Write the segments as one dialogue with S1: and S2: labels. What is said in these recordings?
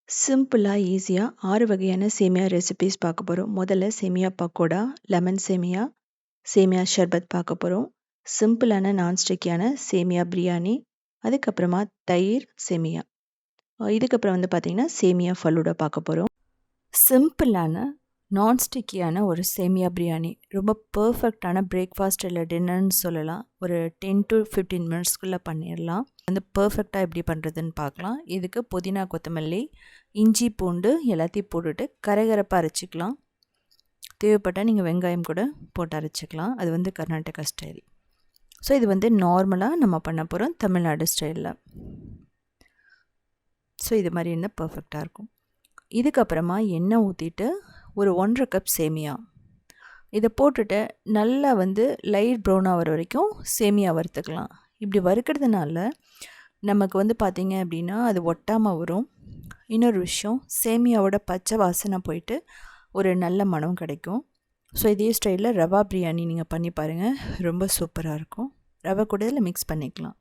S1: சிம்பிளாக ஈஸியாக 6 வகையான சேமியா ரெசிபீஸ் பார்க்க போகிறோம். முதல்ல சேமியா பக்கோடா, லெமன் சேமியா, சேமியா ஷர்பத் பார்க்க போகிறோம். சிம்பிளான நான்ஸ்டிக்கியான சேமியா பிரியாணி, அதுக்கப்புறமா தயிர் சேமியா. இதுக்கப்புறம் வந்து பார்த்திங்கன்னா சேமியா ஃபலூடா பார்க்க போகிறோம். சிம்பிளான நான்ஸ்டிக்கியான ஒரு சேமியா பிரியாணி ரொம்ப பர்ஃபெக்டான பிரேக்ஃபாஸ்ட் இல்லை டின்னர்னு சொல்லலாம். ஒரு 10 to 15 மினிட்ஸ்க்குள்ளே பண்ணிடலாம். வந்து பர்ஃபெக்டாக எப்படி பண்ணுறதுன்னு பார்க்கலாம். இதுக்கு புதினா, கொத்தமல்லி, இஞ்சி, பூண்டு எல்லாத்தையும் போட்டுட்டு கரகரப்பாக அரைச்சிக்கலாம். தேவைப்பட்டால் நீங்கள் வெங்காயம் கூட போட்டு அரைச்சிக்கலாம். அது வந்து கர்நாடகா ஸ்டைல். ஸோ இது வந்து நார்மலாக நம்ம பண்ண போகிறோம் தமிழ்நாடு ஸ்டைலில். ஸோ இது மாதிரி இருந்தால் பர்ஃபெக்டாக இருக்கும். இதுக்கப்புறமா எண்ணெய் ஊற்றிட்டு ஒரு 1.5 கப் சேமியா இதை போட்டுட்டு நல்லா வந்து லைட் ப்ரௌன் ஆகிற வரைக்கும் சேமியா வறுத்துக்கலாம். இப்படி வறுக்கிறதுனால நமக்கு வந்து பார்த்திங்க அப்படின்னா அது ஒட்டாமல் வரும். இன்னொரு விஷயம், சேமியாவோட பச்சை வாசனை போயிட்டு ஒரு நல்ல மனம் கிடைக்கும். ஸோ இதே ஸ்டைலில் ரவா பிரியாணி நீங்கள் பண்ணி பாருங்கள், ரொம்ப சூப்பராக இருக்கும். ரவை கூட இதில் மிக்ஸ் பண்ணிக்கலாம்.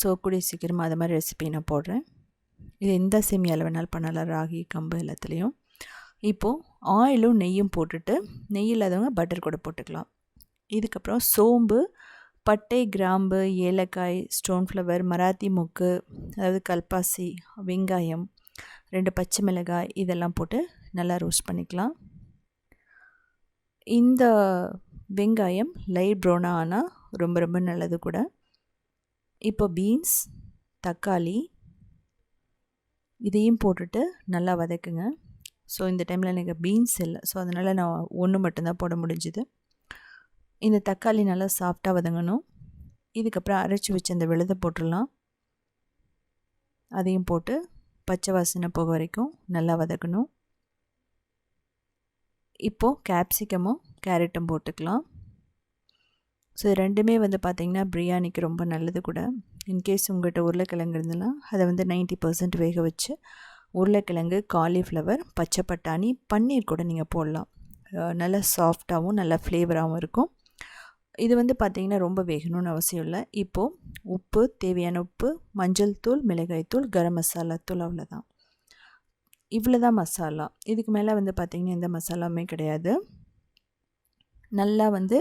S1: ஸோ கூடிய சீக்கிரமாக அது மாதிரி ரெசிபி நான் போடுறேன். இது எந்த சேமியாவில் வேணாலும் பண்ணலாம், ராகி, கம்பு எல்லாத்துலேயும். இப்போது ஆயிலும் நெய்யும் போட்டுட்டு, நெய் இல்லாதவங்க பட்டர் கூட போட்டுக்கலாம். இதுக்கப்புறம் சோம்பு, பட்டை, கிராம்பு, ஏலக்காய், ஸ்டோன் ஃப்ளவர், மராத்தி மொக்கு, அதாவது கல்பாசி, வெங்காயம், 2 பச்சை மிளகாய் இதெல்லாம் போட்டு நல்லா ரோஸ்ட் பண்ணிக்கலாம். இந்த வெங்காயம் லைட் ப்ரௌனாக ஆனால் ரொம்ப ரொம்ப நல்லது கூட. இப்போ பீன்ஸ், தக்காளி இதையும் போட்டுட்டு நல்லா வதக்குங்க. ஸோ இந்த டைமில் எனக்கு பீன்ஸ் இல்லை, ஸோ அதனால் நான் ஒன்று மட்டும்தான் போட முடிஞ்சுது. இந்த தக்காளி நல்லா சாஃப்டாக வதங்கணும். இதுக்கப்புறம் அரைச்சி வச்சு அந்த விழுதை போட்டுடலாம். அதையும் போட்டு பச்சை வாசனை போக வரைக்கும் நல்லா வதக்கணும். இப்போது கேப்சிகமும் கேரட்டும் போட்டுக்கலாம். ஸோ ரெண்டுமே வந்து பார்த்திங்கன்னா பிரியாணிக்கு ரொம்ப நல்லது கூட. இன்கேஸ் உங்கள்கிட்ட உருளைக்கிழங்கு இருந்ததுன்னா அதை வந்து 90% வேக வச்சு உருளைக்கிழங்கு, காலிஃப்ளவர், பச்சை பட்டாணி, பன்னீர் கூட நீங்கள் போடலாம். நல்லா சாஃப்டாகவும் நல்லா ஃப்ளேவராகவும் இருக்கும். இது வந்து பார்த்திங்கன்னா ரொம்ப வேகணும்னு அவசியம் இல்லை. இப்போது உப்பு, தேவையான உப்பு, மஞ்சள் தூள், மிளகாய் தூள், கரம் மசாலா தூள், அவ்வளோதான். இவ்வளோ தான் மசாலா. இதுக்கு மேலே வந்து பார்த்திங்கன்னா எந்த மசாலாவுமே கிடையாது. நல்லா வந்து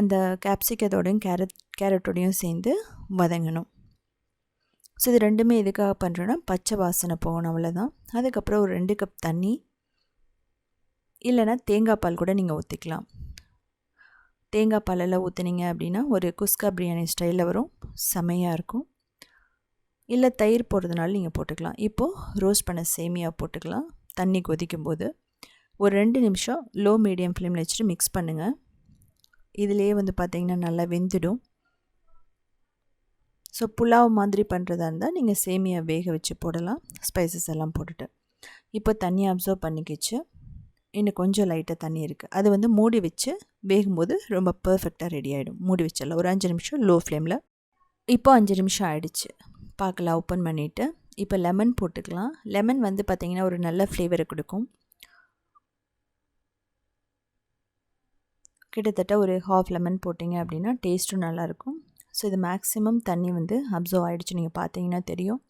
S1: அந்த கேப்சிகத்தோடையும் கேரட்டோடையும் சேர்ந்து வதங்கணும். ஸோ இது ரெண்டுமே எதுக்காக பண்ணுறோன்னா பச்சை வாசனை போகணும், அவ்வளோதான். அதுக்கப்புறம் ஒரு 2 கப் தண்ணி, இல்லைனா தேங்காய் பால் கூட நீங்கள் ஊற்றிக்கலாம். தேங்காய் பாலெல்லாம் ஊற்றுனீங்க அப்படின்னா ஒரு குஸ்கா பிரியாணி ஸ்டைலில் வரும், செமையாக இருக்கும். இல்லை தயிர் போடுறதுனால நீங்கள் போட்டுக்கலாம். இப்போது ரோஸ்ட் பண்ண சேமியா போட்டுக்கலாம். தண்ணி கொதிக்கும் போது ஒரு 2 நிமிஷம் லோ மீடியம் ஃப்ளேமில் வச்சுட்டு மிக்ஸ் பண்ணுங்கள். இதிலே வந்து பார்த்திங்கன்னா நல்லா வெந்துடும். ஸோ புலாவ் மாதிரி பண்ணுறதா இருந்தால் நீங்கள் சேமியா வேக வச்சு போடலாம், ஸ்பைசஸ் எல்லாம் போட்டுட்டு. இப்போ தண்ணி அப்சர்வ் பண்ணிக்கிச்சு. இன்னும் கொஞ்சம் லைட்டாக தண்ணி இருக்குது. அது வந்து மூடி வச்சு வேகும்போது ரொம்ப பர்ஃபெக்டாக ரெடி ஆகிடும். மூடி வச்சிடலாம் ஒரு 5 நிமிஷம் லோ ஃப்ளேமில். இப்போ 5 நிமிஷம் ஆகிடுச்சு. பார்க்கலாம், ஓப்பன் பண்ணிவிட்டு. இப்போ லெமன் போட்டுக்கலாம். லெமன் வந்து பார்த்திங்கன்னா ஒரு நல்ல ஃப்ளேவரை கொடுக்கும். கிட்டத்தட்ட ஒரு ½ லெமன் போட்டிங்க அப்படின்னா டேஸ்ட்டும் நல்லாயிருக்கும். ஸோ இது மேக்ஸிமம் தண்ணி வந்து அப்சர்வ் ஆகிடுச்சு, நீங்கள் பார்த்தீங்கன்னா தெரியும்.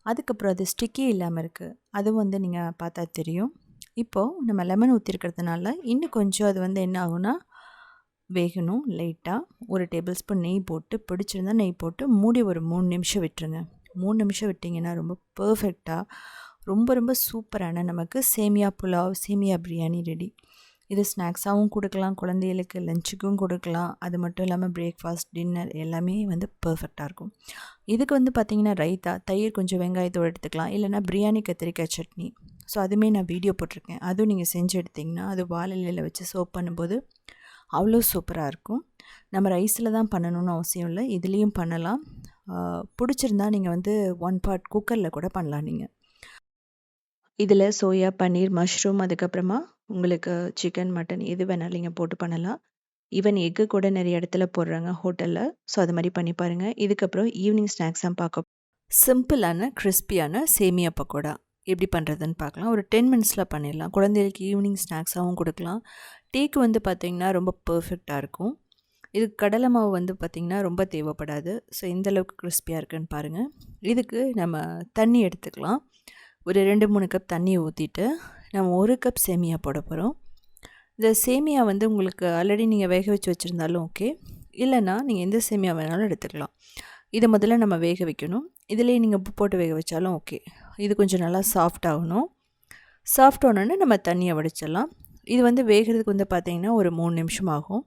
S1: அதுக்கப்புறம் அது ஸ்டிக்கி இல்லாமல் இருக்குது, அதுவும் வந்து நீங்கள் பார்த்தா தெரியும். இப்போது நம்ம லெமன் ஊற்றிருக்கிறதுனால இன்னும் கொஞ்சம் அது வந்து என்ன ஆகும்னா வேகணும் லைட்டாக. ஒரு டேபிள் ஸ்பூன் நெய் போட்டு, பிடிச்சிருந்தா நெய் போட்டு மூடி ஒரு 3 நிமிஷம் விட்டுருங்க. 3 நிமிஷம் விட்டிங்கன்னா ரொம்ப பர்ஃபெக்டாக ரொம்ப ரொம்ப சூப்பரான நமக்கு சேமியா புலாவ், சேமியா பிரியாணி ரெடி. இது ஸ்நாக்ஸாகவும் கொடுக்கலாம், குழந்தைகளுக்கு லஞ்சுக்கும் கொடுக்கலாம். அது மட்டும் இல்லாமல் பிரேக்ஃபாஸ்ட், டின்னர் எல்லாமே வந்து பர்ஃபெக்டாக இருக்கும். இதுக்கு வந்து பார்த்திங்கன்னா ரைத்தா, தயிர் கொஞ்சம் வெங்காயத்தோடு எடுத்துக்கலாம், இல்லைனா பிரியாணி கத்திரிக்காய் சட்னி. ஸோ அதுவுமே நான் வீடியோ போட்டிருக்கேன், அதுவும் நீங்கள் செஞ்சு எடுத்திங்கன்னா அது வாழை இலையில் வச்சு சர்வ் பண்ணும்போது அவ்வளோ சூப்பராக இருக்கும். நம்ம ரைஸில் தான் பண்ணணும்னு அவசியம் இல்லை, இதுலேயும் பண்ணலாம். பிடிச்சிருந்தா நீங்கள் வந்து 1 part குக்கரில் கூட பண்ணலாம். நீங்கள் இதில் சோயா, பன்னீர், மஷ்ரூம், அதுக்கப்புறமா உங்களுக்கு சிக்கன், மட்டன் எது வேணாலும் நீங்கள் போட்டு பண்ணலாம். ஈவன் எக்கு கூட நிறைய இடத்துல போடுறாங்க ஹோட்டலில். ஸோ அது மாதிரி பண்ணி பாருங்கள். இதுக்கப்புறம் ஈவினிங் ஸ்நாக்ஸ் தான் பார்க்க. சிம்பிளான கிறிஸ்பியான சேமியா பக்கோடா எப்படி பண்ணுறதுன்னு பார்க்கலாம். ஒரு 10 மினிட்ஸில் பண்ணிடலாம். குழந்தைகளுக்கு ஈவினிங் ஸ்நாக்ஸாகவும் கொடுக்கலாம். டீக்கு வந்து பார்த்திங்கன்னா ரொம்ப பர்ஃபெக்டாக இருக்கும். இதுக்கு கடலை மாவு வந்து பார்த்திங்கன்னா ரொம்ப தேவைப்படாது. ஸோ எந்தளவுக்கு கிறிஸ்பியாக இருக்குன்னு பாருங்கள். இதுக்கு நம்ம தண்ணி எடுத்துக்கலாம். ஒரு 2-3 கப் தண்ணி ஊற்றிட்டு நம்ம 1 கப் சேமியா போட போகிறோம். இந்த சேமியா வந்து உங்களுக்கு ஆல்ரெடி நீங்கள் வேக வச்சு வச்சுருந்தாலும் ஓகே, இல்லைன்னா நீங்கள் எந்த சேமியா வேணாலும் எடுத்துக்கலாம். இதை முதல்ல நம்ம வேக வைக்கணும். இதிலேயே நீங்கள் உப்பு போட்டு வேக வச்சாலும் ஓகே. இது கொஞ்சம் நல்லா சாஃப்ட் ஆகணும். சாஃப்ட் ஆனோடனே நம்ம தண்ணியை வடிச்சிடலாம். இது வந்து வேகிறதுக்கு வந்து பார்த்திங்கன்னா ஒரு 3 நிமிஷம் ஆகும்.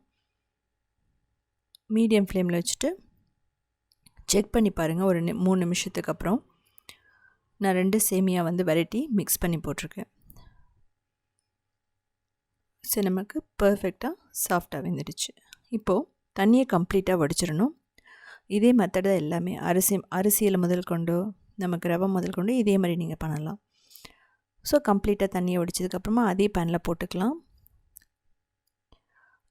S1: மீடியம் ஃப்ளேமில் வச்சுட்டு செக் பண்ணி பாருங்கள். ஒரு 3 நிமிஷத்துக்கு அப்புறம் நான் 2 சேமியா வந்து வெரைட்டி மிக்ஸ் பண்ணி போட்டிருக்கேன். சரி, நமக்கு பர்ஃபெக்டாக சாஃப்டாக வெந்துடுச்சு. இப்போது தண்ணியை கம்ப்ளீட்டாக வடிச்சிடணும். இதே மெத்தட் தான் எல்லாமே. அரிசியில் முதல் கொண்டு நமக்கு ரவை முதல் கொண்டு இதே மாதிரி நீங்கள் பண்ணலாம். ஸோ கம்ப்ளீட்டாக தண்ணியை வடித்ததுக்கப்புறமா அதே பேனில் போட்டுக்கலாம்.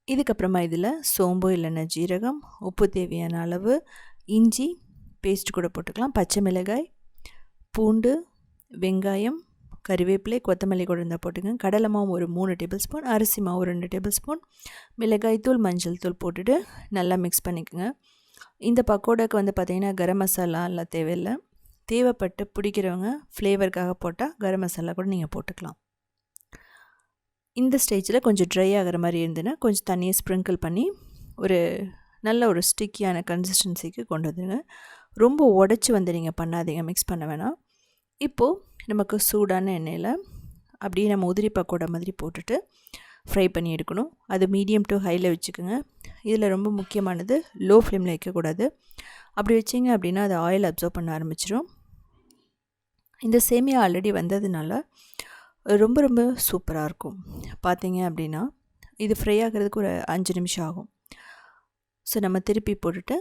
S1: இதுக்கப்புறமா இதில் சோம்பு இல்லைன்னா ஜீரகம், உப்பு தேவையான அளவு, இஞ்சி பேஸ்ட் கூட போட்டுக்கலாம், பச்சை மிளகாய், பூண்டு, வெங்காயம், கறிவேப்பிலை, கொத்தமல்லி கூட இருந்தால் போட்டுங்க. கடலை மாவு ஒரு 3 டேபிள் ஸ்பூன், அரிசி மாவு 2 டேபிள் ஸ்பூன், மிளகாய் தூள், மஞ்சள் தூள் போட்டுட்டு நல்லா மிக்ஸ் பண்ணிக்கோங்க. இந்த பக்கோடாக்கு வந்து பார்த்திங்கன்னா கரம் மசாலா எல்லாம் தேவையில்லை. தேவைப்பட்டு பிடிக்கிறவங்க ஃப்ளேவருக்காக போட்டால் கரம் மசாலா கூட நீங்கள் போட்டுக்கலாம். இந்த ஸ்டேஜில் கொஞ்சம் ட்ரை ஆகிற மாதிரி இருந்ததுன்னா கொஞ்சம் தண்ணியை ஸ்ப்ரிங்கிள் பண்ணி ஒரு நல்ல ஒரு ஸ்டிக்கியான கன்சிஸ்டன்சிக்கு கொண்டு வந்துடுங்க. ரொம்ப உடச்சி வந்து நீங்கள் பண்ணாதீங்க, மிக்ஸ் பண்ண வேணாம். இப்போது நமக்கு சூடான எண்ணெயில் அப்படியே நம்ம உதிரி பக்கோடா மாதிரி போட்டுட்டு ஃப்ரை பண்ணி எடுக்கணும். அது மீடியம் டு ஹையில் வச்சுக்கோங்க. இதில் ரொம்ப முக்கியமானது லோ ஃப்ளேமில் வைக்கக்கூடாது. அப்படி வச்சிங்க அப்படின்னா அது ஆயில் அப்சர்வ் பண்ண ஆரம்பிச்சிடும். இந்த சேமியா ஆல்ரெடி வந்ததுனால ரொம்ப ரொம்ப சூப்பராக இருக்கும். பார்த்தீங்க அப்படின்னா இது ஃப்ரை ஆகிறதுக்கு ஒரு 5 நிமிஷம் ஆகும். ஸோ நம்ம திருப்பி போட்டுட்டு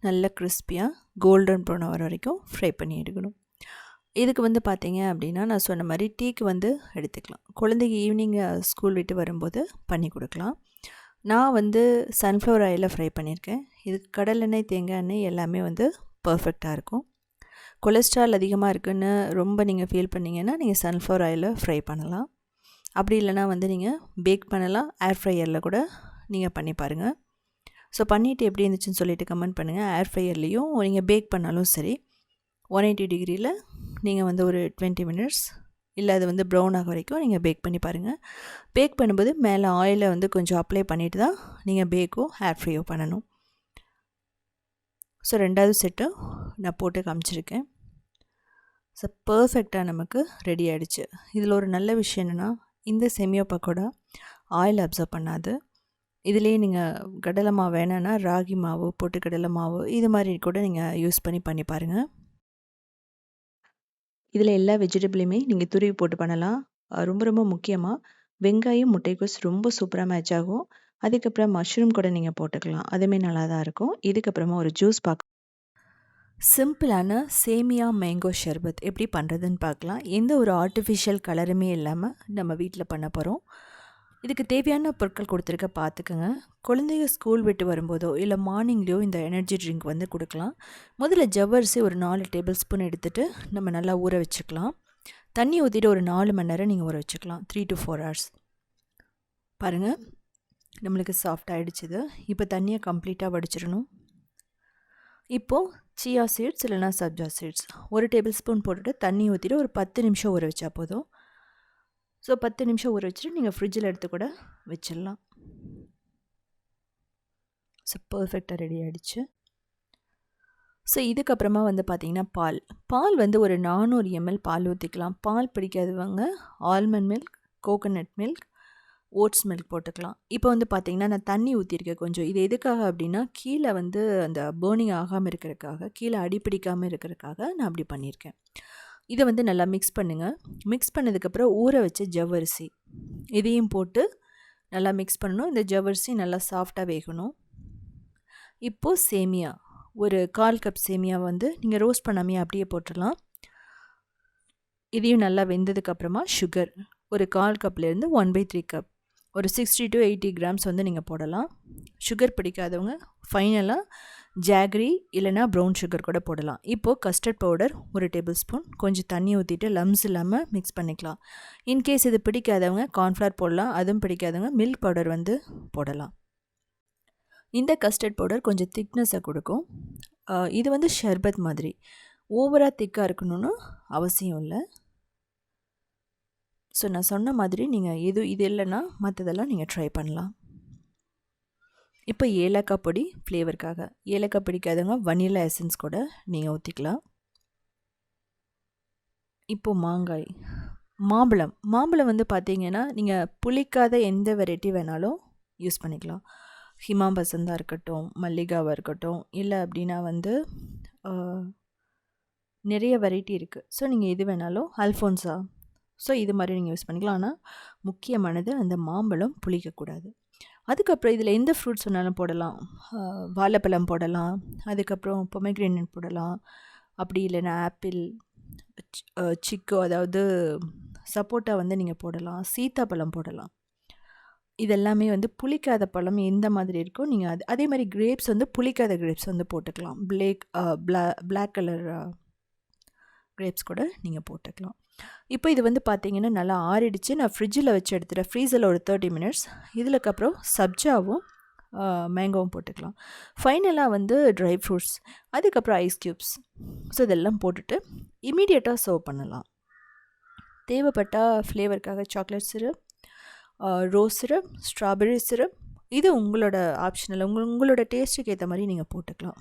S1: நல்லா கிறிஸ்பியாக கோல்டன் ப்ரௌன் ஆகிற வரைக்கும் ஃப்ரை பண்ணி எடுக்கணும். இதுக்கு வந்து பார்த்தீங்க அப்படின்னா நான் சொன்ன மாதிரி டீக்கு வந்து எடுத்துக்கலாம். குழந்தைக்கு ஈவினிங் ஸ்கூல் விட்டு வரும்போது பண்ணி கொடுக்கலாம். நான் வந்து சன்ஃப்ளவர் ஆயிலில் ஃப்ரை பண்ணியிருக்கேன். இதுக்கு கடலெண்ணெய், தேங்காய் எண்ணெய் எல்லாமே வந்து பர்ஃபெக்டாக இருக்கும். கொலஸ்ட்ரால் அதிகமாக இருக்குதுன்னு ரொம்ப நீங்கள் ஃபீல் பண்ணிங்கன்னா நீங்கள் சன்ஃப்ளவர் ஆயிலில் ஃப்ரை பண்ணலாம். அப்படி இல்லைனா வந்து நீங்கள் பேக் பண்ணலாம். ஏர் ஃப்ரையரில் கூட நீங்கள் பண்ணி பாருங்கள். ஸோ பண்ணிவிட்டு எப்படி இருந்துச்சுன்னு சொல்லிவிட்டு கமெண்ட் பண்ணுங்கள். ஏர் ஃப்ரையர்லேயும் நீங்கள் பேக் பண்ணாலும் சரி 180 டிகிரியில் நீங்கள் வந்து ஒரு 20 மினிட்ஸ் இல்லை அது வந்து ப்ரௌன் ஆக வரைக்கும் நீங்கள் பேக் பண்ணி பாருங்கள். பேக் பண்ணும்போது மேலே ஆயிலை வந்து கொஞ்சம் அப்ளை பண்ணிவிட்டு தான் நீங்கள் பேக்கோ ஏர் ஃப்ரையோ பண்ணணும். ஸோ 2வது செட்டு நான் போட்டு காமிச்சிருக்கேன். ஸோ பர்ஃபெக்டாக நமக்கு ரெடி ஆகிடுச்சு. இதில் ஒரு நல்ல விஷயம் என்னென்னா இந்த சேமியா பக்கோடா ஆயில் அப்சர்வ் பண்ணாது. இதிலே நீங்கள் கடலை மாவு வேணுன்னா ராகி மாவு, பொட்டுக்கடலை மாவு இது மாதிரி கூட நீங்கள் யூஸ் பண்ணி பாருங்கள். இதில் எல்லா வெஜிடபிளையுமே நீங்கள் துருவி போட்டு பண்ணலாம். ரொம்ப ரொம்ப முக்கியமாக வெங்காயம், முட்டைக்கோஸ் ரொம்ப சூப்பராக மேட்ச் ஆகும். அதுக்கப்புறம் மஷ்ரூம் கூட நீங்கள் போட்டுக்கலாம். அதுவுமே நல்லா தான் இருக்கும். இதுக்கப்புறமா ஒரு ஜூஸ் சிம்பிளான சேமியா மேங்கோ ஷர்பத் எப்படி பண்ணுறதுன்னு பார்க்கலாம். எந்த ஒரு ஆர்டிஃபிஷியல் கலருமே இல்லாமல் நம்ம வீட்டில் பண்ண போகிறோம். இதுக்கு தேவையான பொருட்கள் கொடுத்துருக்க பார்த்துக்கோங்க. குழந்தைங்க ஸ்கூல் விட்டு வரும்போதோ இல்லை மார்னிங்லேயோ இந்த எனர்ஜி ட்ரிங்க் வந்து கொடுக்கலாம். முதல்ல ஜவ்வரிசி ஒரு 4 டேபிள் ஸ்பூன் எடுத்துகிட்டு நம்ம நல்லா ஊற வச்சுக்கலாம். தண்ணி ஊற்றிட்டு ஒரு 4 மணி நேரம் நீங்கள் ஊற வச்சுக்கலாம். 3 to 4 hours. பாருங்கள், நம்மளுக்கு சாஃப்ட் ஆகிடுச்சுது. இப்போ தண்ணியை கம்ப்ளீட்டாக வடிச்சிடணும். இப்போது சியா சீட்ஸ் இல்லைனா சப்ஜா சீட்ஸ் 1 டேபிள் ஸ்பூன் போட்டுட்டு தண்ணி ஊற்றிட்டு ஒரு 10 நிமிஷம் ஊற வச்சா போதும். ஸோ 10 நிமிஷம் ஊற வச்சுட்டு நீங்கள் ஃப்ரிட்ஜில் எடுத்து கூட வச்சிடலாம். ஸோ பர்ஃபெக்டாக ரெடி ஆகிடுச்சு. ஸோ இதுக்கப்புறமா வந்து பார்த்திங்கன்னா பால் வந்து ஒரு 400 ml பால் ஊற்றிக்கலாம். பால் பிடிக்காதவங்க almond milk, coconut milk, oats milk போட்டுக்கலாம். இப்போ வந்து பார்த்திங்கன்னா நான் தண்ணி ஊற்றிருக்கேன் கொஞ்சம். இது எதுக்காக அப்படின்னா கீழே வந்து அந்த பேர்னிங் ஆகாமல் இருக்கிறதுக்காக, கீழே அடிப்பிடிக்காமல் இருக்கிறதுக்காக நான் அப்படி பண்ணியிருக்கேன். இதை வந்து நல்லா மிக்ஸ் பண்ணுங்கள். மிக்ஸ் பண்ணதுக்கப்புறம் ஊற வச்ச ஜவ்வரிசி இதையும் போட்டு நல்லா மிக்ஸ் பண்ணணும். இந்த ஜவ்வரிசி நல்லா சாஃப்டாக வேகணும். இப்போது சேமியா ஒரு 1/4 கப் சேமியா வந்து நீங்கள் ரோஸ்ட் பண்ணாமையே அப்படியே போட்டுடலாம். இதையும் நல்லா வெந்ததுக்கப்புறமா சுகர் ஒரு 1/4 கப்லேருந்து 1/3 கப் ஒரு 60 to 80 கிராம்ஸ் வந்து நீங்கள் போடலாம். சுகர் பிடிக்காதவங்க ஃபைனலாக ஜாகரி இல்லைனா ப்ரௌன் சுகர் கூட போடலாம். இப்போது கஸ்டர்ட் பவுடர் ஒரு டேபிள் ஸ்பூன் கொஞ்சம் தண்ணி ஊற்றிட்டு லம்ஸ் இல்லாமல் மிக்ஸ் பண்ணிக்கலாம். இன்கேஸ் இது பிடிக்காதவங்க கார்ன்ஃப்ளவர் போடலாம். அதுவும் பிடிக்காதவங்க மில்க் பவுடர் வந்து போடலாம். இந்த கஸ்டர்ட் பவுடர் கொஞ்சம் திக்னஸை கொடுக்கும். இது வந்து ஷர்பத் மாதிரி ஓவராக திக்காக இருக்கணும்னு அவசியம் இல்லை. ஸோ நான் சொன்ன மாதிரி நீங்கள் இது இல்லைன்னா மற்றதெல்லாம் நீங்கள் ட்ரை பண்ணலாம். இப்போ ஏலக்காய் பொடி ஃப்ளேவருக்காக, ஏலக்காய் பிடிக்காதவங்க வனிலா எசன்ஸ் கூட நீங்கள் ஊற்றிக்கலாம். இப்போது மாம்பழம் வந்து பார்த்தீங்கன்னா நீங்கள் புளிக்காத எந்த வெரைட்டி வேணாலும் யூஸ் பண்ணிக்கலாம். ஹிமாபசந்தாக இருக்கட்டும், மல்லிகாவாக இருக்கட்டும், இல்லை அப்படின்னா வந்து நிறைய வெரைட்டி இருக்குது. ஸோ நீங்கள் எது வேணாலும், அல்ஃபோன்ஸா, ஸோ இது மாதிரி நீங்கள் யூஸ் பண்ணிக்கலாம். ஆனால் முக்கியமானது அந்த மாம்பழம் புளிக்கக்கூடாது. அதுக்கப்புறம் இதில் எந்த ஃப்ரூட்ஸ் வேணாலும் போடலாம். வாழைப்பழம் போடலாம், அதுக்கப்புறம் பொமேக்ரேனட் போடலாம், அப்படி இல்லைன்னா ஆப்பிள், சிக்கு, அதாவது சப்போட்டா வந்து நீங்கள் போடலாம், சீத்தாப்பழம் போடலாம். இதெல்லாமே வந்து புளிக்காத பழம் எந்த மாதிரி இருக்கோ நீங்கள் அதே மாதிரி கிரேப்ஸ் வந்து புளிக்காத கிரேப்ஸ் வந்து போட்டுக்கலாம். பிளாக் கலர் கிரேப்ஸ் கூட நீங்கள் போட்டுக்கலாம். இப்போ இது வந்து பார்த்தீங்கன்னா நல்லா ஆறிடுச்சு. நான் ஃப்ரிட்ஜில் வச்சு எடுத்துகிறேன், ஃப்ரீசரில் ஒரு 30 மினிட்ஸ். இதுலக்கப்புறம் சப்ஜாவும் மேங்கோவும் போட்டுக்கலாம். ஃபைனலாக வந்து ட்ரை ஃப்ரூட்ஸ், அதுக்கப்புறம் ஐஸ் க்யூப்ஸ். ஸோ இதெல்லாம் போட்டுட்டு இமீடியட்டாக சர்வ் பண்ணலாம். தேவைப்பட்டால் ஃப்ளேவருக்காக chocolate syrup, rose syrup, strawberry syrup, இது உங்களோட ஆப்ஷனல், உங்களோட டேஸ்ட்டுக்கு ஏற்ற மாதிரி நீங்கள் போட்டுக்கலாம்.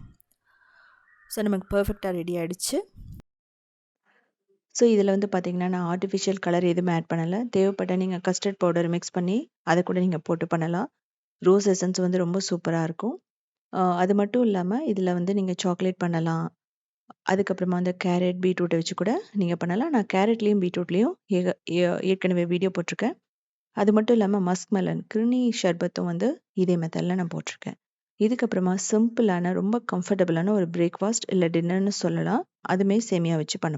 S1: ஸோ நமக்கு பர்ஃபெக்டாக ரெடி ஆகிடுச்சு. ஸோ இதில் வந்து பார்த்திங்கன்னா நான் ஆர்டிஃபிஷியல் கலர் எதுவுமே ஆட் பண்ணலை. தேவைப்பட்டால் நீங்கள் கஸ்டர்ட் பவுடர் மிக்ஸ் பண்ணி அதை கூட நீங்கள் போட்டு பண்ணலாம். ரோஸ் எசன்ஸ் வந்து ரொம்ப சூப்பராக இருக்கும். அது மட்டும் இல்லாமல் இதில் வந்து நீங்கள் சாக்லேட் பண்ணலாம். அதுக்கப்புறமா வந்து கேரட், பீட்ரூட்டை வச்சு கூட நீங்கள் பண்ணலாம். நான் கேரட்லேயும் பீட்ரூட்லேயும் ஏற்கனவே வீடியோ போட்டிருக்கேன். அது மட்டும் இல்லாமல் மஸ்க் மெலன், கிருணி ஷர்பத்தும் வந்து இதே மெத்தடில் நான் போட்டிருக்கேன். இதுக்கப்புறமா சிம்பிளான ரொம்ப கம்ஃபர்டபுளான ஒரு பிரேக்ஃபாஸ்ட் இல்லை டின்னர்னு சொல்லலாம். அதுமே சேமியா வச்சு பண்ண.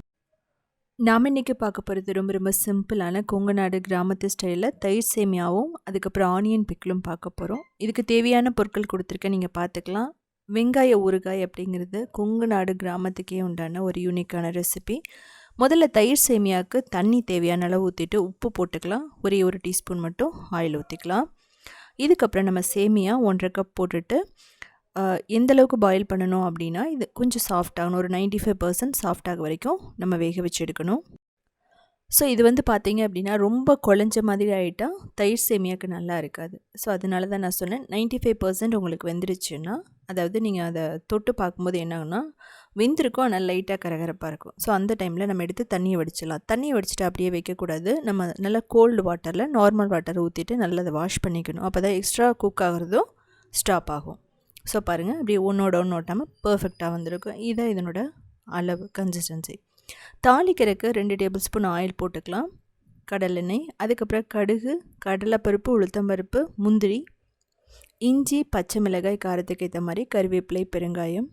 S1: நாம் இன்றைக்கி பார்க்க போகிறது ரொம்ப ரொம்ப சிம்பிளான கொங்கு நாடு கிராமத்து ஸ்டைலில் தயிர் சேமியாவும் அதுக்கப்புறம் ஆனியன் பிக்கிலும் பார்க்க போகிறோம். இதுக்கு தேவையான பொருட்கள் கொடுத்துருக்கேன், நீங்கள் பார்த்துக்கலாம். வெங்காய ஊறுகாய் அப்படிங்கிறது கொங்கு நாடு கிராமத்துக்கே உண்டான ஒரு யூனிக்கான ரெசிபி. முதல்ல தயிர் சேமியாவுக்கு தண்ணி தேவையான அளவு ஊற்றிட்டு உப்பு போட்டுக்கலாம். ஒரே ஒரு டீஸ்பூன் மட்டும் ஆயில் ஊற்றிக்கலாம். இதுக்கப்புறம் நம்ம சேமியா 1.5 கப் போட்டுட்டு எந்தளவுக்கு பாயில் பண்ணணும் அப்படின்னா இது கொஞ்சம் சாஃப்டாகணும், ஒரு 95% சாஃப்டாக வரைக்கும் நம்ம வேக வச்சு எடுக்கணும். ஸோ இது வந்து பார்த்திங்க அப்படின்னா ரொம்ப குழஞ்ச மாதிரி ஆகிட்டால் தயிர் சேமியாவுக்கு நல்லா இருக்காது. ஸோ அதனால தான் நான் சொன்னேன் 95% உங்களுக்கு வெந்துருச்சுன்னா, அதாவது நீங்கள் அதை தொட்டு பார்க்கும்போது என்னாகுன்னா வெந்திருக்கும், ஆனால் லைட்டாக கரகரப்பாக இருக்கும். ஸோ அந்த டைமில் நம்ம எடுத்து தண்ணியை வடிச்சிடலாம். தண்ணியை வடிச்சிட்டு அப்படியே வைக்கக்கூடாது. நம்ம நல்லா கோல்டு வாட்டரில் நார்மல் வாட்டர் ஊற்றிட்டு நல்லா அதை வாஷ் பண்ணிக்கணும். அப்போ தான் எக்ஸ்ட்ரா குக் ஆகிறதும் ஸ்டாப் ஆகும். ஸோ பாருங்கள், அப்படியே ஒன்றோட ஒன்று ஓட்டாமல் பர்ஃபெக்டாக வந்திருக்கும். இதான் இதனோட அளவு, கன்சிஸ்டன்சி. தாளிக்கிறதுக்கு 2 டேபிள் ஸ்பூன் ஆயில் போட்டுக்கலாம், கடலெண்ணெய், அதுக்கப்புறம் கடுகு, கடலைப்பருப்பு, உளுத்தம்பருப்பு, முந்திரி, இஞ்சி, பச்சை மிளகாய், காரத்துக்கு ஏற்ற மாதிரி, கருவேப்பிலை, பெருங்காயம்.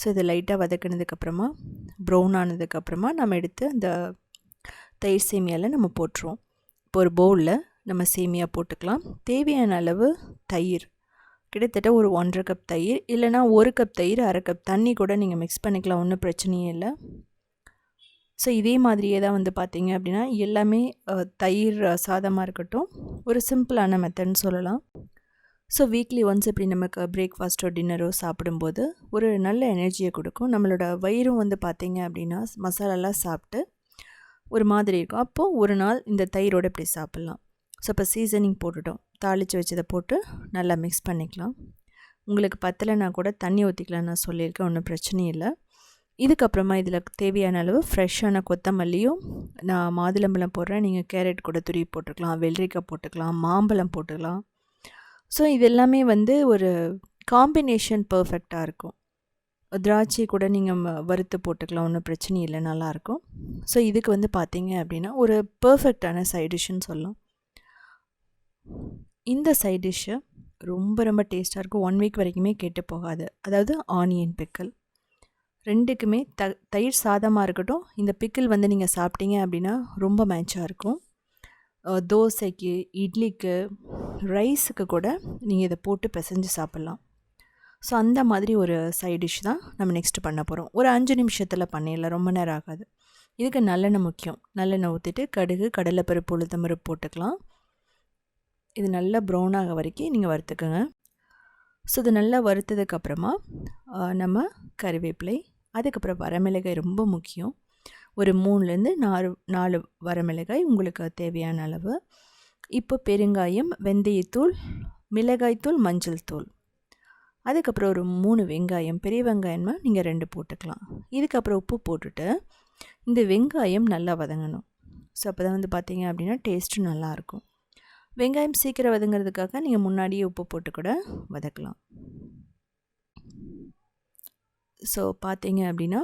S1: ஸோ இதை லைட்டாக வதக்கினதுக்கப்புறமா ப்ரௌன் ஆனதுக்கப்புறமா நம்ம எடுத்து அந்த தயிர் சேமியாவில் நம்ம போட்டுருவோம். இப்போ ஒரு பவுலில் நம்ம சேமியா போட்டுக்கலாம். தேவையான அளவு தயிர், கிட்டத்தட்ட ஒரு 1.5 கப் தயிர், இல்லைனா 1 கப் தயிர் 1/2 கப் தண்ணி கூட நீங்கள் மிக்ஸ் பண்ணிக்கலாம், ஒன்றும் பிரச்சனையே இல்லை. ஸோ இதே மாதிரியே தான் வந்து பார்த்திங்க அப்படின்னா எல்லாமே தயிர் சாதமாக இருக்கட்டும் ஒரு சிம்பிளான மெத்தட்னு சொல்லலாம். ஸோ வீக்லி ஒன்ஸ் இப்படி நமக்கு பிரேக்ஃபாஸ்ட்டோ டின்னரோ சாப்பிடும்போது ஒரு நல்ல எனர்ஜியை கொடுக்கும். நம்மளோட வயிறும் வந்து பார்த்திங்க அப்படின்னா மசாலாலாம் சாப்பிட்டு ஒரு மாதிரி இருக்கும். அப்போது ஒரு நாள் இந்த தயிரோடு இப்படி சாப்பிட்லாம். ஸோ இப்போ சீசனிங் போட்டுட்டோம், தாளித்து வச்சதை போட்டு நல்லா மிக்ஸ் பண்ணிக்கலாம். உங்களுக்கு பத்தலைன்னா கூட தண்ணி ஊற்றிக்கலாம், நான் சொல்லியிருக்கேன், ஒன்றும் பிரச்சனை இல்லை. இதுக்கப்புறமா இதில் தேவையான அளவு ஃப்ரெஷ்ஷான கொத்தமல்லியும், நான் மாதுளம்பழம் போடுறேன், நீங்கள் கேரட் கூட துருவி போட்டுக்கலாம், வெள்ளரிக்காய் போட்டுக்கலாம், மாம்பழம் போட்டுக்கலாம். ஸோ இது எல்லாமே வந்து ஒரு காம்பினேஷன் பர்ஃபெக்டாக இருக்கும். திராட்சை கூட நீங்கள் வறுத்து போட்டுக்கலாம், ஒன்றும் பிரச்சனை இல்லை, நல்லாயிருக்கும். ஸோ இதுக்கு வந்து பார்த்திங்க அப்படின்னா ஒரு பர்ஃபெக்டான சைட் டிஷ்ஷுன்னு சொல்லலாம். இந்த சைட் டிஷ்ஷு ரொம்ப ரொம்ப டேஸ்ட்டாக இருக்கும், 1 வீக் வரைக்குமே கெட்டு போகாது. அதாவது ஆனியன் பிக்கிள் ரெண்டுக்குமே தயிர் சாதமாக இருக்கட்டும், இந்த பிக்கிள் வந்து நீங்கள் சாப்பிட்டீங்க அப்படின்னா ரொம்ப மேட்சாக இருக்கும். தோசைக்கு, இட்லிக்கு, ரைஸுக்கு கூட நீங்கள் இதை போட்டு பிசைஞ்சு சாப்பிட்லாம். ஸோ அந்த மாதிரி ஒரு சைட் டிஷ் தான் நம்ம நெக்ஸ்ட்டு பண்ண போகிறோம். ஒரு 5 நிமிஷத்தில் பண்ணிடலாம், ரொம்ப நேரம் ஆகாது. இதுக்கு நல்லெண்ணெய் முக்கியம். நல்லெண்ணெய் ஊற்றிட்டு கடுகு, கடலைப்பருப்பு, உளுத்தம்பருப்பு போட்டுக்கலாம். இது நல்லா ப்ரௌன் ஆக வரைக்கும் நீங்கள் வறுத்துக்கோங்க. ஸோ இது நல்லா வறுத்ததுக்கப்புறமா நம்ம கருவேப்பிலை, அதுக்கப்புறம் வரமிளகாய் ரொம்ப முக்கியம். ஒரு 3லேருந்து 4 வரமிளகாய் உங்களுக்கு தேவையான அளவு. இப்போ பெருங்காயம், வெந்தயத்தூள், மிளகாய்த்தூள், மஞ்சள் தூள். அதுக்கப்புறம் ஒரு 3 வெங்காயம், பெரிய வெங்காயம்னா நீங்கள் 2 போட்டுக்கலாம். இதுக்கப்புறம் உப்பு போட்டுட்டு இந்த வெங்காயம் நல்லா வதங்கணும். ஸோ அப்போ தான் வந்து பார்த்தீங்க அப்படின்னா டேஸ்ட்டு நல்லாயிருக்கும். வெங்காயம் சீக்கிரம் வதங்கிறதுக்காக நீங்கள் முன்னாடியே உப்பு போட்டு கூட வதக்கலாம். ஸோ பார்த்தீங்க அப்படின்னா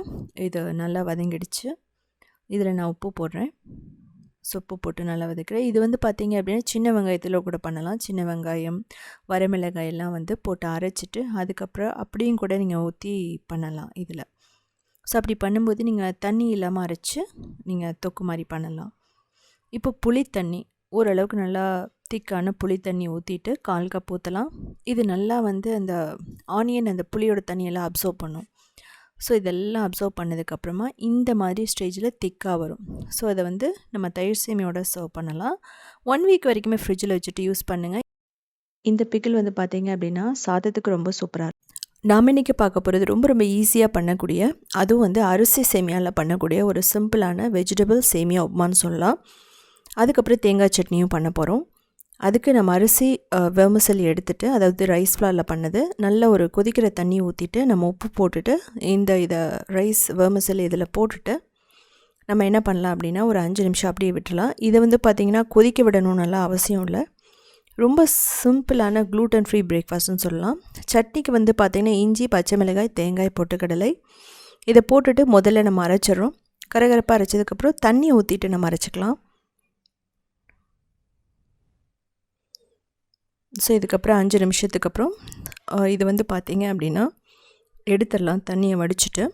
S1: இது நல்லா வதங்கிடுச்சு. இதில் நான் உப்பு போடுறேன். ஸோ உப்பு போட்டு நல்லா வதக்கிறேன். இது வந்து பார்த்தீங்க அப்படின்னா சின்ன வெங்காயத்தில் கூட பண்ணலாம். சின்ன வெங்காயம், வரமிளகாய் எல்லாம் வந்து போட்டு அரைச்சிட்டு அதுக்கப்புறம் அப்படியும் கூட நீங்கள் ஊற்றி பண்ணலாம் இதில். ஸோ அப்படி பண்ணும்போது நீங்கள் தண்ணி இல்லாமல் அரைச்சி நீங்கள் தொக்கு மாதிரி பண்ணலாம். இப்போ புளி தண்ணி ஓரளவுக்கு நல்லா திக்கான புளி தண்ணி ஊற்றிட்டு 1/4 கப் ஊற்றலாம். இது நல்லா வந்து அந்த ஆனியன் அந்த புளியோட தண்ணியெல்லாம் அப்சர்வ் பண்ணும். ஸோ இதெல்லாம் அப்சர்வ் பண்ணதுக்கப்புறமா இந்த மாதிரி ஸ்டேஜில் திக்காக வரும். ஸோ அதை வந்து நம்ம தயிர் சேமியோட சர்வ் பண்ணலாம். 1 வீக் வரைக்குமே ஃப்ரிட்ஜில் வச்சுட்டு யூஸ் பண்ணுங்கள். இந்த பிக்கிள் வந்து பார்த்தீங்க அப்படின்னா சாதத்துக்கு ரொம்ப சூப்பராக இருக்கும். நாம் இன்றைக்கி பார்க்க போகிறது ரொம்ப ரொம்ப ஈஸியாக பண்ணக்கூடிய, அதுவும் வந்து அரிசி சேமியாவில் பண்ணக்கூடிய ஒரு சிம்பிளான வெஜிடபிள் சேமியா உப்புமான்னு சொல்லலாம். அதுக்கப்புறம் தேங்காய் சட்னியும் பண்ண போகிறோம். அதுக்கு நம்ம அரிசி வெர்மிசெல்லி எடுத்துகிட்டு, அதாவது ரைஸ் ஃப்ளாரில் பண்ணது, நல்ல ஒரு கொதிக்கிற தண்ணி ஊற்றிட்டு நம்ம உப்பு போட்டுட்டு இதை ரைஸ் வெர்மிசெல்லி இதில் போட்டுட்டு நம்ம என்ன பண்ணலாம் அப்படின்னா ஒரு 5 நிமிஷம் அப்படியே விட்டுடலாம். இதை வந்து பார்த்திங்கன்னா கொதிக்க விடணும்னுலாம் அவசியம் இல்லை. ரொம்ப சிம்பிளான க்ளூட்டன் ஃப்ரீ பிரேக்ஃபாஸ்ட்னு சொல்லலாம். சட்னிக்கு வந்து பார்த்திங்கன்னா இஞ்சி, பச்சை மிளகாய், தேங்காய், பொட்டுக்கடலை இதை போட்டுட்டு முதல்ல நம்ம அரைச்சிட்றோம். கரகரப்பாக அரைச்சதுக்கப்புறம் தண்ணி ஊற்றிட்டு நம்ம அரைச்சிக்கலாம். ஸோ இதுக்கப்புறம் 5 நிமிஷத்துக்கு அப்புறம் இது வந்து பார்த்திங்க அப்படின்னா எடுத்துடலாம். தண்ணியை வடிச்சிட்டு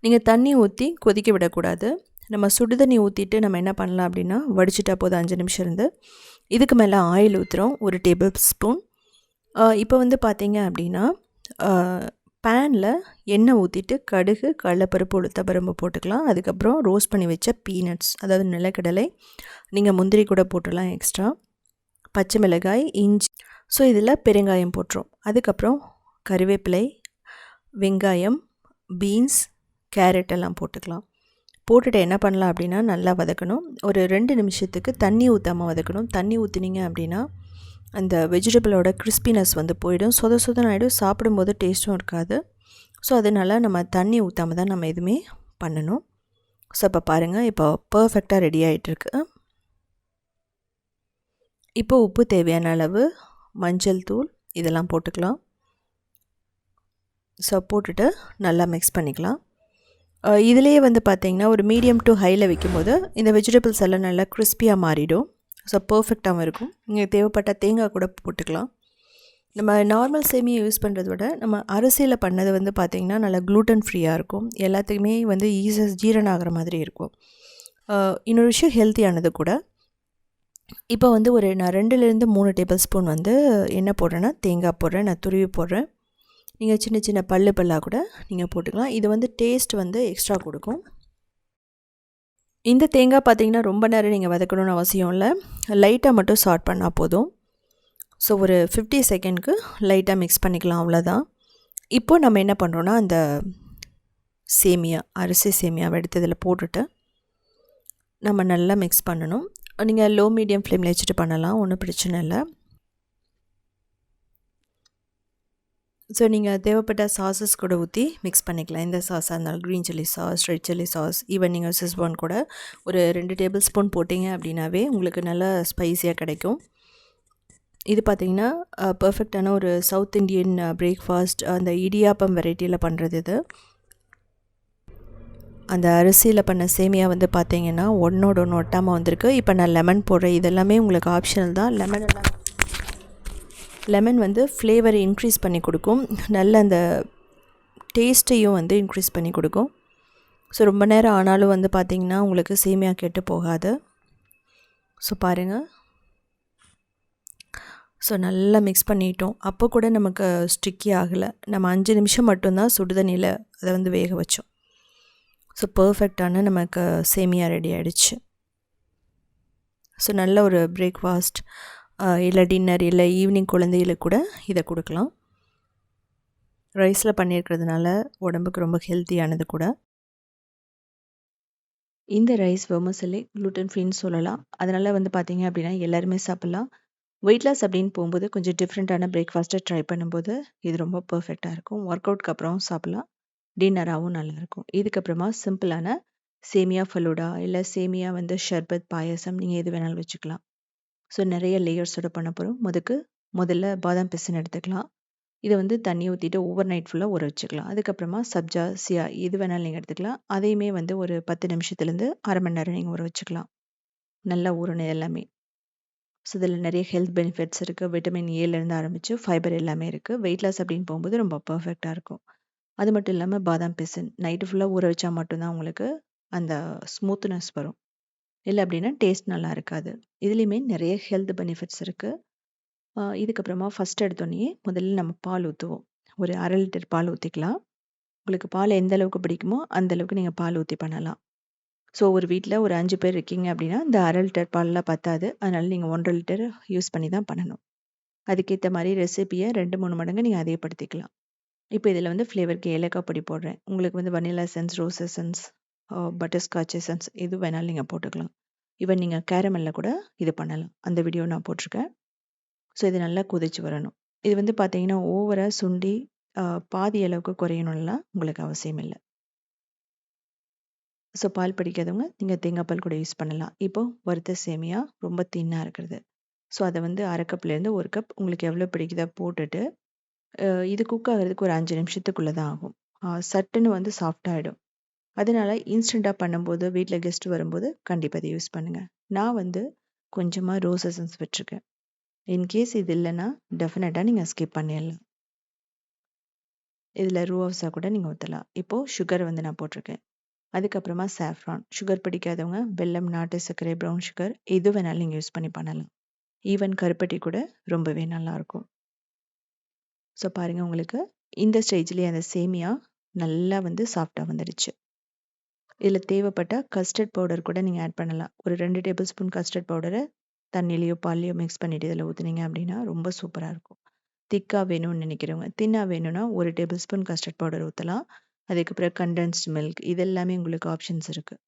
S1: நீங்கள் தண்ணி ஊற்றி கொதிக்க விடக்கூடாது. நம்ம சுடு தண்ணி ஊற்றிட்டு நம்ம என்ன பண்ணலாம் அப்படின்னா வடிச்சிட்டா போதும் 5 நிமிஷம் இருந்து. இதுக்கு மேலே ஆயில் ஊற்றுறோம் 1 டேபிள் ஸ்பூன். இப்போ வந்து பார்த்திங்க அப்படின்னா பேனில் எண்ணெய் ஊற்றிட்டு கடுகு, கடலைப்பருப்பு, உளுத்தம்பருப்பு போட்டுக்கலாம். அதுக்கப்புறம் ரோஸ்ட் பண்ணி வச்ச பீனட்ஸ், அதாவது நிலக்கடலை, நீங்கள் முந்திரி கூட போட்டுடலாம் எக்ஸ்ட்ரா, பச்சை மிளகாய், இஞ்சி. ஸோ இதில் பெருங்காயம் போட்டுரும். அதுக்கப்புறம் கறிவேப்பிலை, வெங்காயம், பீன்ஸ், கேரட் எல்லாம் போட்டுக்கலாம். போட்டுட்டு என்ன பண்ணலாம் அப்படின்னா நல்லா வதக்கணும். ஒரு 2 நிமிஷத்துக்கு தண்ணி ஊற்றாமல் வதக்கணும். தண்ணி ஊற்றினீங்க அப்படின்னா அந்த வெஜிடபிளோட கிறிஸ்பினஸ் வந்து போயிடும், சொதன்னு ஆகிடும், சாப்பிடும்போது டேஸ்ட்டும் இருக்காது. ஸோ அதனால் நம்ம தண்ணி ஊற்றாமல் தான் நம்ம எதுவுமே பண்ணணும். ஸோ இப்போ பாருங்கள், இப்போ பர்ஃபெக்டாக ரெடி ஆகிட்டுருக்கு. இப்போ உப்பு தேவையான அளவு, மஞ்சள் தூள் இதெல்லாம் போட்டுக்கலாம். ஸோ போட்டுட்டு நல்லா மிக்ஸ் பண்ணிக்கலாம். இதிலேயே வந்து பார்த்திங்கன்னா ஒரு மீடியம் டு ஹையில் வைக்கும்போது இந்த வெஜிடபிள்ஸ் எல்லாம் நல்லா கிறிஸ்பியாக மாறிடும். ஸோ பர்ஃபெக்டாகவும் இருக்கும். நீங்கள் தேவைப்பட்ட தேங்காய் கூட போட்டுக்கலாம். நம்ம நார்மல் சேமியை யூஸ் பண்ணுறத விட நம்ம அரிசியில் பண்ணது வந்து பார்த்திங்கன்னா நல்லா க்ளூட்டன் ஃப்ரீயாக இருக்கும். எல்லாத்துக்குமே வந்து ஈஸியாக ஜீரணம் ஆகிற மாதிரி இருக்கும். இன்னொரு விஷயம் ஹெல்த்தியானது கூட. இப்போ வந்து நான் 2லேருந்து 3 டேபிள் ஸ்பூன் வந்து என்ன போடுறேன்னா தேங்காய் போடுறேன், நான் துருவி போடுறேன். நீங்கள் சின்ன சின்ன பல்லாக கூட நீங்கள் போட்டுக்கலாம். இது வந்து டேஸ்ட் வந்து எக்ஸ்ட்ரா கொடுக்கும். இந்த தேங்காய் பார்த்திங்கன்னா ரொம்ப நேரம் நீங்கள் வதக்கணும்னு அவசியம் இல்லை, லைட்டாக மட்டும் சாட் பண்ணால் போதும். ஸோ ஒரு 50 செகண்ட்க்கு லைட்டாக மிக்ஸ் பண்ணிக்கலாம், அவ்வளோதான். இப்போது நம்ம என்ன பண்ணுறோன்னா அந்த சேமியா, அரிசி சேமியாவை எடுத்து இதில் போட்டுட்டு நம்ம நல்லா மிக்ஸ் பண்ணணும். நீங்கள் லோ மீடியம் ஃப்ளேமில் வச்சுட்டு பண்ணலாம், ஒன்றும் பிரச்சனை இல்லை. ஸோ நீங்கள் தேவைப்பட்ட சாஸஸ் கூட ஊற்றி மிக்ஸ் பண்ணிக்கலாம். எந்த சாஸாக இருந்தாலும், green chilli sauce, red chilli sauce, even நீங்கள் சிஸ்வான் கூட ஒரு 2 டேபிள் ஸ்பூன் போட்டிங்க அப்படின்னாவே உங்களுக்கு நல்லா ஸ்பைஸியாக கிடைக்கும். இது பார்த்திங்கன்னா பர்ஃபெக்டான ஒரு சவுத் இண்டியன் பிரேக்ஃபாஸ்ட், அந்த இடியாப்பம் வெரைட்டியில் பண்ணுறது இது. அந்த அரிசியில் பண்ண சேமியா வந்து பார்த்திங்கன்னா ஒன்றோட ஒன்று ஒட்டாமல் வந்திருக்கு. இப்போ நான் லெமன் போடுறேன். இதெல்லாமே உங்களுக்கு ஆப்ஷனல் தான். லெமன் வந்து ஃப்ளேவரை இன்க்ரீஸ் பண்ணி கொடுக்கும், நல்ல அந்த டேஸ்ட்டையும் வந்து இன்க்ரீஸ் பண்ணி கொடுக்கும். ஸோ ரொம்ப நேரம் ஆனாலும் வந்து பார்த்திங்கன்னா உங்களுக்கு சேமியா கெட்டு போகாது. ஸோ பாருங்கள், ஸோ நல்லா மிக்ஸ் பண்ணிட்டோம். அப்போ கூட நமக்கு ஸ்டிக்கி ஆகலை. நம்ம 5 நிமிஷம் மட்டும்தான் சுடுதண்ணியில் அதை வந்து வேக வச்சோம். ஸோ பர்ஃபெக்டான நமக்கு சேமியா ரெடி ஆகிடுச்சு. ஸோ நல்ல ஒரு பிரேக்ஃபாஸ்ட் இல்லை டின்னர் இல்லை ஈவினிங் குழந்தைகளுக்கு கூட இதை கொடுக்கலாம். ரைஸில் பண்ணியிருக்கிறதுனால உடம்புக்கு ரொம்ப ஹெல்த்தியானது கூட. இந்த ரைஸ் வெர்மிசெல்லி குளூட்டன் ஃப்ரீன்னு சொல்லலாம். அதனால வந்து பார்த்தீங்க அப்படின்னா எல்லாருமே சாப்பிடலாம். வெயிட் லாஸ் அப்படின்னு போகும்போது கொஞ்சம் டிஃப்ரெண்ட்டான பிரேக்ஃபாஸ்ட்டை ட்ரை பண்ணும்போது இது ரொம்ப பெர்ஃபெக்ட்டாக இருக்கும். ஒர்க் அவுட்க்கு அப்புறம் சாப்பிடலாம். டின்னராகவும் நல்லாயிருக்கும். இதுக்கப்புறமா சிம்பிளான சேமியா ஃபலூடா இல்லை சேமியா வந்து ஷர்பத் பாயாசம் நீங்கள் எது வேணாலும் வச்சுக்கலாம். ஸோ நிறைய லேயர்ஸோட பண்ண போகிறோம். முதல்ல பாதாம் பிசின் எடுத்துக்கலாம். இதை வந்து தண்ணி ஊற்றிட்டு ஓவர் நைட் ஃபுல்லாக ஊற வச்சுக்கலாம். அதுக்கப்புறமா சப்ஜா சியா எது வேணாலும் நீங்கள் எடுத்துக்கலாம். அதையுமே வந்து ஒரு 10 நிமிஷத்துலேருந்து அரை மணி நேரம் நீங்கள் ஊற வச்சுக்கலாம். நல்லா ஊறணும் எல்லாமே. ஸோ இதில் நிறைய ஹெல்த் பெனிஃபிட்ஸ் இருக்குது. விட்டமின் ஏலேருந்து ஆரம்பித்து ஃபைபர் எல்லாமே இருக்குது. வெயிட் லாஸ் அப்படின்னு போகும்போது ரொம்ப பர்ஃபெக்டாக இருக்கும். அது மட்டும் இல்லாமல் பாதாம் பிசின் நைட்டு ஃபுல்லாக ஊற வச்சா மட்டும்தான் உங்களுக்கு அந்த ஸ்மூத்னஸ் வரும். இல்லை அப்படின்னா டேஸ்ட் நல்லா இருக்காது. இதுலேயுமே நிறைய ஹெல்த் பெனிஃபிட்ஸ் இருக்குது. இதுக்கப்புறமா ஃபஸ்ட் எடுத்தோடனே முதல்ல நம்ம பால் ஊற்றுவோம். ஒரு 1/2 லிட்டர் பால் ஊற்றிக்கலாம். உங்களுக்கு பால் எந்த அளவுக்கு பிடிக்குமோ அந்த அளவுக்கு நீங்கள் பால் ஊற்றி பண்ணலாம். ஸோ ஒரு வீட்டில் ஒரு 5 பேர் இருக்கீங்க அப்படின்னா இந்த 1/2 லிட்டர் பால்லாம் பத்தாது. அதனால நீங்கள் 1.5 லிட்டர் யூஸ் பண்ணி தான் பண்ணணும். அதுக்கேற்ற மாதிரி ரெசிபியை 2-3 மடங்கு நீங்கள் அதிகப்படுத்திக்கலாம். இப்போ இதில் வந்து ஃப்ளேவருக்கு ஏலக்காய் பொடி போடுறேன். உங்களுக்கு வந்து vanilla essence, rose essence, butterscotch essence எது வேணாலும் நீங்கள் போட்டுக்கலாம். ஈவன் நீங்கள் கேரமெல்ல கூட இது பண்ணலாம். அந்த வீடியோ நான் போட்டிருக்கேன். ஸோ இது நல்லா கொதிச்சு வரணும். இது வந்து பார்த்தீங்கன்னா ஓவராக சுண்டி பாதி அளவுக்கு குறையணும்லாம் உங்களுக்கு அவசியம் இல்லை. ஸோ பால் பிடிக்காதவங்க நீங்கள் தேங்காய் பால் கூட யூஸ் பண்ணலாம். இப்போது வறுத்த சேமியா ரொம்ப தின்னாக இருக்கிறது. ஸோ அதை வந்து 1/2 கப்லேருந்து 1 கப் உங்களுக்கு எவ்வளோ பிடிக்குதோ போட்டுட்டு இது குக் ஆகிறதுக்கு ஒரு 5 நிமிஷத்துக்குள்ளே தான் ஆகும். சட்டுன்னு வந்து சாஃப்டாகிடும். அதனால இன்ஸ்டண்ட்டாக பண்ணும்போது வீட்டில் கெஸ்ட் வரும்போது கண்டிப்பாக இதை யூஸ் பண்ணுங்கள். நான் வந்து கொஞ்சமாக ரோஸ் எசன்ஸ் விட்டுருக்கேன். இன்கேஸ் இது இல்லைன்னா டெஃபினட்டாக நீங்கள் ஸ்கிப் பண்ணிடலாம். இதில் ரூஅஃப்ஸா கூட நீங்கள் ஊற்றலாம். இப்போது சுகர் வந்து நான் போட்டிருக்கேன். அதுக்கப்புறமா சாஃப்ரான். சுகர் பிடிக்காதவங்க வெல்லம், நாட்டு சர்க்கரை, ப்ரௌன் சுகர் எது வேணாலும் நீங்கள் யூஸ் பண்ணி பண்ணலாம். ஈவன் கருப்பட்டி கூட ரொம்பவே நல்லாயிருக்கும். ஸோ பாருங்கள், உங்களுக்கு இந்த ஸ்டேஜ்லேயே அந்த சேமியா நல்லா வந்து சாஃப்டாக வந்துடுச்சு. இதில் தேவைப்பட்ட கஸ்டர்ட் பவுடர் கூட நீங்கள் ஆட் பண்ணலாம். ஒரு 2 டேபிள் ஸ்பூன் கஸ்டர்ட் பவுடரை தண்ணியிலையோ பால்லையோ மிக்ஸ் பண்ணிவிட்டு இதில் ஊற்றுனீங்க அப்படின்னா ரொம்ப சூப்பராக இருக்கும். திக்காக வேணும்னு நினைக்கிறவங்க, தின்னாக வேணும்னா 1 டேபிள் ஸ்பூன் கஸ்டர்ட் பவுடர் ஊற்றலாம். அதுக்கப்புறம் கண்டென்ஸ்டு மில்க் இது எல்லாமே உங்களுக்கு ஆப்ஷன்ஸ் இருக்குது.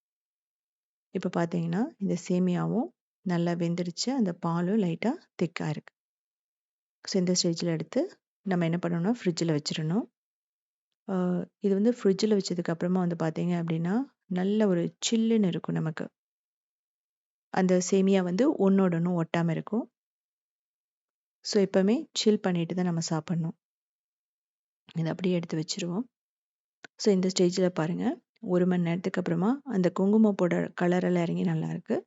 S1: இப்போ பார்த்தீங்கன்னா இந்த சேமியாவும் நல்லா வெந்துடுச்சு. அந்த பாலும் லைட்டாக திக்காக இருக்குது. ஸோ இந்த ஸ்டேஜில் எடுத்து நம்ம என்ன பண்ணணும்னா ஃப்ரிட்ஜில் வச்சிடணும். இது வந்து ஃப்ரிட்ஜில் வச்சதுக்கப்புறமா வந்து பார்த்தீங்க அப்படின்னா நல்ல ஒரு சில்லுன்னு இருக்கும் நமக்கு. அந்த சேமியா வந்து ஒன்றோட ஒன்று ஒட்டாமல் இருக்கும். ஸோ எப்போவுமே சில் பண்ணிட்டு தான் நம்ம சாப்பிட்ணும். இதை அப்படியே எடுத்து வச்சுருவோம். ஸோ இந்த ஸ்டேஜில் பாருங்கள், 1 மணி நேரத்துக்கு அப்புறமா அந்த குங்குமப்போட கலரெல்லாம் இறங்கி நல்லாயிருக்கு.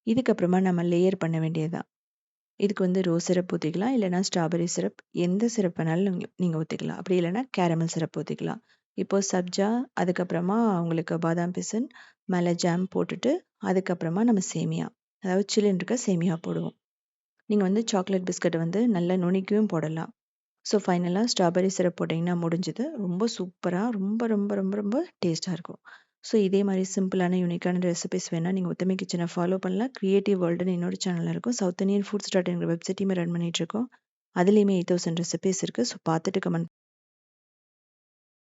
S1: இதுக்கப்புறமா நம்ம லேயர் பண்ண வேண்டியதுதான். இதுக்கு வந்து ரோஸ் சிரப் ஊற்றிக்கலாம், இல்லைனா ஸ்ட்ராபெரி சிரப், எந்த சிரப் வேணாலும் நீங்கள் ஊற்றிக்கலாம். அப்படி இல்லைனா கேரமல் சிரப் ஊற்றிக்கலாம். இப்போது சப்ஜா, அதுக்கப்புறமா உங்களுக்கு பாதாம் பிசின், மேலே ஜாம் போட்டுட்டு அதுக்கப்புறமா நம்ம சேமியா, அதாவது சில்லுன்னு இருக்க சேமியா போடுவோம். நீங்கள் வந்து சாக்லேட் பிஸ்கட் வந்து நல்லா நுணுக்கியும் போடலாம். ஸோ ஃபைனலாக ஸ்ட்ராபெரி சிரப் போட்டிங்கன்னா முடிஞ்சுது. ரொம்ப சூப்பராக ரொம்ப ரொம்ப ரொம்ப ரொம்ப டேஸ்ட்டாக இருக்கும். ஸோ இதே மாதிரி சிம்பிளான யூனிக்கான ரெசிபிஸ் வேணால் நீங்கள் உத்தமி கிச்சனை ஃபாலோ பண்ணலாம். கிரியேட்டிவ் வேர்ல்டுன்னு இன்னொரு சேனல் இருக்கும். சவுத் இந்தியன் ஃபுட்ஸ்.in வெப்சைட்டையுமே ரன் பண்ணிகிட்ருக்கோம். அதுலேயுமே 8000 ரெசிபிஸ் இருக்குது. ஸோ பார்த்துட்டு கமெண்ட்